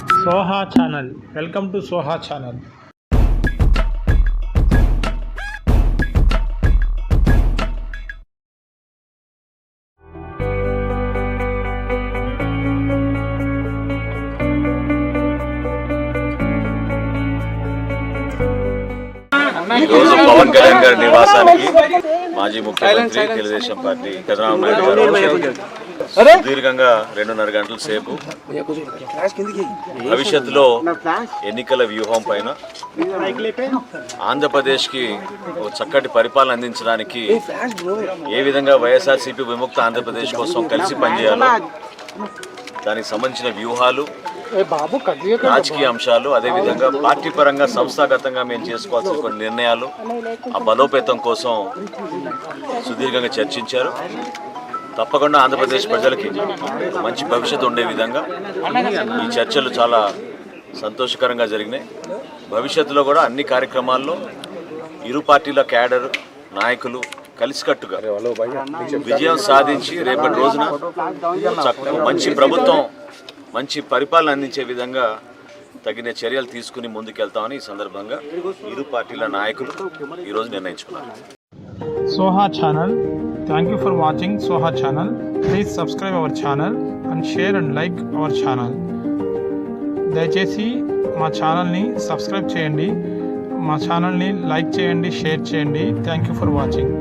Soha channel. Welcome to Soha channel. ఈరోజు పవన్ కళ్యాణ్ గారి నివాసానికి మాజీ ముఖ్యమంత్రి తెలుగుదేశం పార్టీ చంద్రబాబు నాయుడు గారు సుదీర్ఘంగా 2.5 గంటల సేపు భవిష్యత్తులో ఎన్నికల వ్యూహం పైన ఆంధ్రప్రదేశ్కి ఒక చక్కటి పరిపాలన అందించడానికి ఏ విధంగా వైఎస్ఆర్సీపీ విముక్త ఆంధ్రప్రదేశ్ కోసం కలిసి పనిచేయాలో దానికి సంబంధించిన వ్యూహాలు, రాజకీయ అంశాలు, అదేవిధంగా పార్టీ పరంగా సంస్థాగతంగా మేము చేసుకోవాల్సిన కొన్ని నిర్ణయాలు, ఆ బలోపేతం కోసం సుదీర్ఘంగా చర్చించారు. తప్పకుండా ఆంధ్రప్రదేశ్ ప్రజలకి మంచి భవిష్యత్తు ఉండే విధంగా ఈ చర్చలు చాలా సంతోషకరంగా జరిగినాయి. భవిష్యత్తులో కూడా అన్ని కార్యక్రమాల్లో ఇరు పార్టీల క్యాడర్ నాయకులు కలిసికట్టుగా విజయం సాధించి రేపటి రోజున మంచి ప్రభుత్వం, మంచి పరిపాలన అందించే విధంగా తగిన చర్యలు తీసుకుని ముందుకెళ్తామని ఈ సందర్భంగా ఇరు పార్టీల నాయకులు ఈరోజు నిర్ణయించుకున్నారు. Soha channel. Thank you for watching Soha channel. Please subscribe our channel and share and like our channel. దయచేసి మా ఛానల్ని సబ్స్క్రైబ్ చేయండి, మా ఛానల్ని లైక్ చేయండి, షేర్ చేయండి. Thank you for watching.